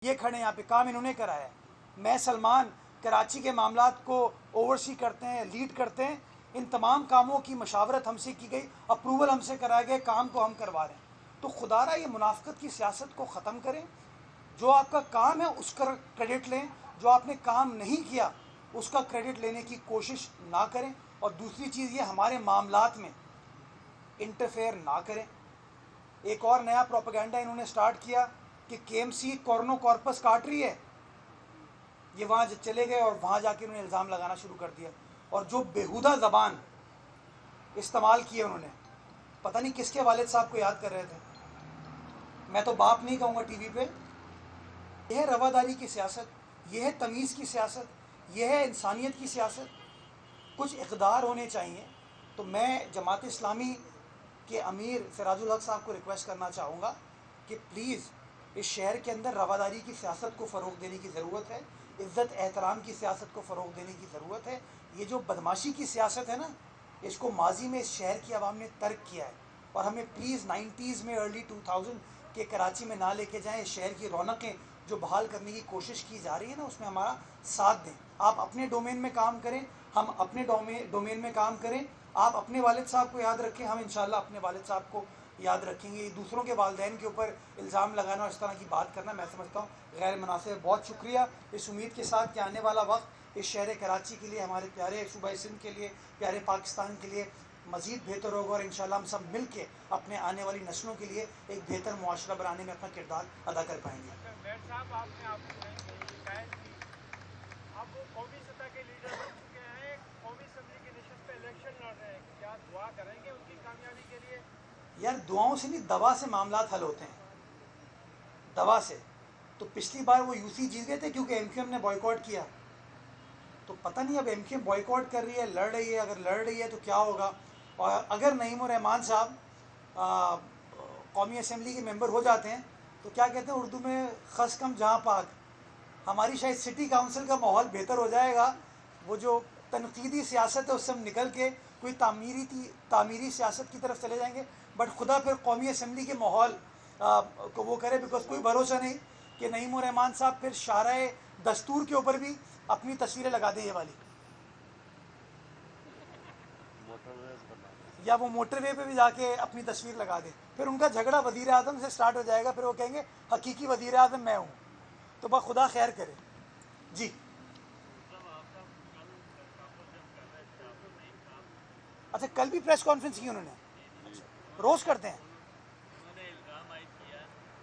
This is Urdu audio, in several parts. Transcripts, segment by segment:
یہ کھڑے یہاں پہ، کام انہوں نے کرایا ہے۔ میں سلمان کراچی کے معاملات کو اوورسی کرتے ہیں، لیڈ کرتے ہیں، ان تمام کاموں کی مشاورت ہم سے کی گئی، اپروول ہم سے کرایا گیا، کام کو ہم کروا رہے ہیں۔ تو خدا را یہ منافقت کی سیاست کو ختم کریں، جو آپ کا کام ہے اس کا کریڈٹ لیں، جو آپ نے کام نہیں کیا اس کا کریڈٹ لینے کی کوشش نہ کریں، اور دوسری چیز یہ ہمارے معاملات میں انٹرفیئر نہ کریں۔ ایک اور نیا پروپیگنڈا انہوں نے سٹارٹ کیا کہ کے ایم سی کورنو کارپس کاٹ رہی ہے، یہ وہاں چلے گئے اور وہاں جا کے انہوں نے الزام لگانا شروع کر دیا، اور جو بیہودہ زبان استعمال کی ہے انہوں نے، پتہ نہیں کس کے والد صاحب کو یاد کر رہے تھے، میں تو باپ نہیں کہوں گا ٹی وی پہ۔ یہ ہے رواداری کی سیاست، یہ ہے تمیز کی سیاست، یہ ہے انسانیت کی سیاست۔ کچھ اقدار ہونے چاہیے۔ تو میں جماعت اسلامی کے امیر سراج الحق صاحب کو ریکویسٹ کرنا چاہوں گا کہ پلیز اس شہر کے اندر رواداری کی سیاست کو فروغ دینے کی ضرورت ہے، عزت احترام کی سیاست کو فروغ دینے کی ضرورت ہے۔ یہ جو بدماشی کی سیاست ہے نا، اس کو ماضی میں اس شہر کی عوام نے ترک کیا ہے، اور ہمیں پلیز 90s میں ارلی 2000 کے کراچی میں نہ لے کے جائیں۔ اس شہر کی رونقیں جو بحال کرنے کی کوشش کی جا رہی ہے نا، اس میں ہمارا ساتھ دیں۔ آپ اپنے ڈومین میں کام کریں، ہم اپنے ڈومین میں کام کریں۔ آپ اپنے والد صاحب کو یاد رکھیں، ہم انشاءاللہ اپنے والد صاحب کو یاد رکھیں گے۔ دوسروں کے والدین کے اوپر الزام لگانا اور اس طرح کی بات کرنا میں سمجھتا ہوں غیر مناسب ہے۔ بہت شکریہ، اس امید کے ساتھ کہ آنے والا وقت اس شہر کراچی کے لیے، ہمارے پیارے صوبہ سندھ کے لیے، پیارے پاکستان کے لیے مزید بہتر ہوگا، اور انشاءاللہ ہم سب مل کے اپنے آنے والی نسلوں کے لیے ایک بہتر معاشرہ بنانے میں اپنا کردار ادا کر پائیں گے۔ میئر صاحب، آپ نے شکایت کی، اب وہ قومی سطح کے لیڈر بن چکے ہیں، قومی اسمبلی کی نشست پہ الیکشن لڑ رہے ہیں، کیا دعا کریں گے ان کی کامیابی کے لیے؟ یار دعاؤں سے نہیں، دوا سے معاملات حل ہوتے ہیں، دوا سے۔ تو پچھلی بار وہ یو سی جیت گئے تھے کیونکہ ایم کیو ایم نے بوائیکاٹ کیا، تو پتہ نہیں اب ایم کیو ایم بوائیکاٹ کر رہی ہے، لڑ رہی ہے، اگر لڑ رہی ہے تو کیا ہوگا۔ اور اگر نعیم الرحمان صاحب قومی اسمبلی کے ممبر ہو جاتے ہیں تو کیا کہتے ہیں اردو میں، خس کم جہاں پاک، ہماری شاید سٹی کاؤنسل کا ماحول بہتر ہو جائے گا۔ وہ جو تنقیدی سیاست ہے اس سے ہم نکل کے کوئی تعمیری سیاست کی طرف چلے جائیں گے، بٹ خدا پھر قومی اسمبلی کے ماحول کو وہ کرے، بیکاز کوئی بھروسہ نہیں کہ نعیم الرحمان صاحب پھر شارع دستور کے اوپر بھی اپنی تصویریں لگا دیں، یہ والی، یا وہ موٹر وے پہ بھی جا کے اپنی تصویر لگا دیں، پھر ان کا جھگڑا وزیر اعظم سے سٹارٹ ہو جائے گا، پھر وہ کہیں گے حقیقی وزیر اعظم میں ہوں۔ تو بس خدا خیر کرے۔ جی اچھا، کل بھی پریس کانفرنس کی انہوں نے؟ اچھا، روز کرتے ہیں؟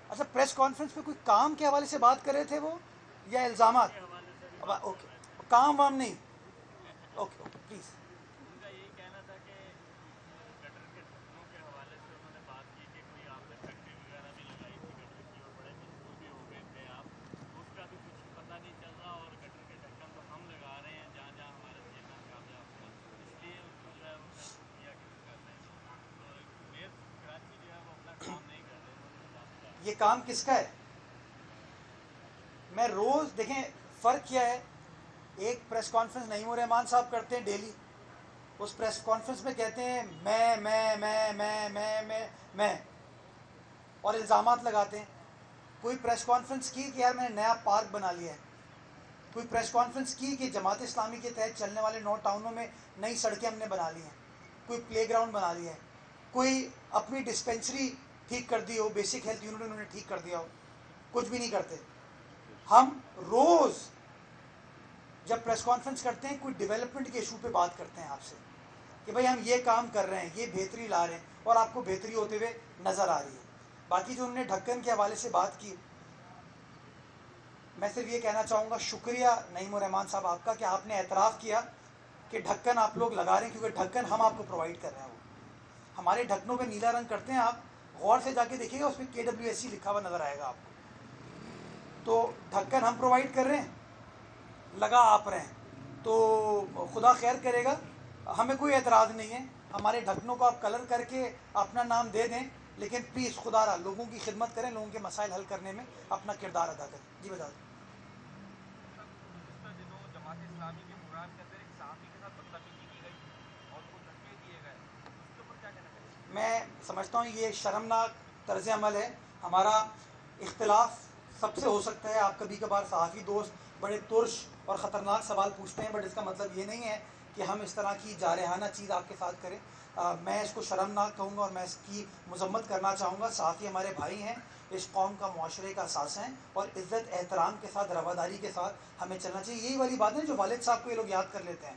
اچھا، پریس کانفرنس پہ کوئی کام کے حوالے سے بات کر رہے تھے وہ، یا الزامات؟ اوکے، کام وام نہیں، اوکے اوکے پلیز۔ یہ کام کس کا ہے؟ میں روز، دیکھیں فرق کیا ہے، ایک پریس کانفرنس نعیم الرحمان صاحب کرتے ہیں ڈیلی، اس پریس کانفرنس میں کہتے ہیں میں اور الزامات لگاتے ہیں۔ کوئی پریس کانفرنس کی کہ یار میں نے نیا پارک بنا لیا ہے، کوئی پریس کانفرنس کی کہ جماعت اسلامی کے تحت چلنے والے 9 ٹاؤنوں میں نئی سڑکیں ہم نے بنا لی ہیں، کوئی پلے گراؤنڈ بنا لیا ہے، کوئی اپنی ڈسپینسری ٹھیک کر دی ہو، بیسک ہیلتھ یونٹ انہوں نے ٹھیک کر دیا ہو، کچھ بھی نہیں کرتے۔ ہم روز جب پریس کانفرنس کرتے ہیں کوئی ڈیولپمنٹ کے ایشو پہ بات کرتے ہیں آپ سے کہ بھائی ہم یہ کام کر رہے ہیں، یہ بہتری لا رہے ہیں، اور آپ کو بہتری ہوتے ہوئے نظر آ رہی ہے۔ باقی جو انہوں نے ڈھکن کے حوالے سے بات کی، میں صرف یہ کہنا چاہوں گا شکریہ نعیم الرحمان صاحب آپ کا کہ آپ نے اعتراف کیا کہ ڈھکن آپ لوگ لگا رہے ہیں، کیونکہ ڈھکن ہم آپ کو پرووائڈ کر رہے ہیں۔ وہ ہمارے ڈھکنوں پہ نیلا رنگ کرتے ہیں، آپ غور سے جا کے دیکھیے گا اس میں KWSC لکھا ہوا نظر آئے گا آپ کو۔ تو ڈھکن ہم پرووائڈ کر رہے ہیں، لگا آپ رہے ہیں، تو خدا خیر کرے گا، ہمیں کوئی اعتراض نہیں ہے۔ ہمارے ڈھکنوں کو آپ کلر کر کے اپنا نام دے دیں، لیکن پلیز خدا را لوگوں کی خدمت کریں، لوگوں کے مسائل حل کرنے میں اپنا کردار ادا کریں۔ جی بتا دیں۔ گزشتہ دنوں جماعت اسلامی کے پروگرام کے اندر ایک صحافی کے ساتھ بدتمیزی کی گئی اور اس کو دھکے دیے گئے، اس کے اوپر کیا کہنا چاہیے؟ میں سمجھتا ہوں یہ شرمناک طرز عمل ہے۔ ہمارا اختلاف سب سے ہو سکتا ہے آپ کبھی کبھار صحافی دوست بڑے ترش اور خطرناک سوال پوچھتے ہیں، بٹ اس کا مطلب یہ نہیں ہے کہ ہم اس طرح کی جارحانہ چیز آپ کے ساتھ کریں. میں اس کو شرمناک کہوں گا اور میں اس کی مذمت کرنا چاہوں گا. صحافی ہمارے بھائی ہیں، اس قوم کا معاشرے کا اساس ہیں، اور عزت احترام کے ساتھ رواداری کے ساتھ ہمیں چلنا چاہیے. یہی والی بات ہے جو والد صاحب کو یہ لوگ یاد کر لیتے ہیں.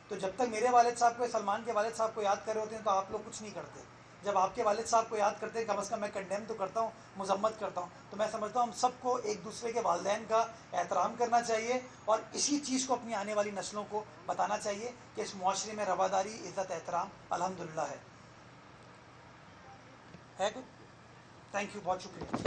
تو جب تک میرے والد صاحب کو، سلمان کے والد صاحب کو یاد کر رہے ہوتے ہیں تو آپ لوگ کچھ نہیں کرتے. جب آپ کے والد صاحب کو یاد کرتے ہیں، کم از کم میں کنڈیم تو کرتا ہوں، مذمت کرتا ہوں. تو میں سمجھتا ہوں ہم سب کو ایک دوسرے کے والدین کا احترام کرنا چاہیے، اور اسی چیز کو اپنی آنے والی نسلوں کو بتانا چاہیے کہ اس معاشرے میں رواداری، عزت، احترام الحمدللہ ہے. کچھ؟ تھینک یو، بہت شکریہ.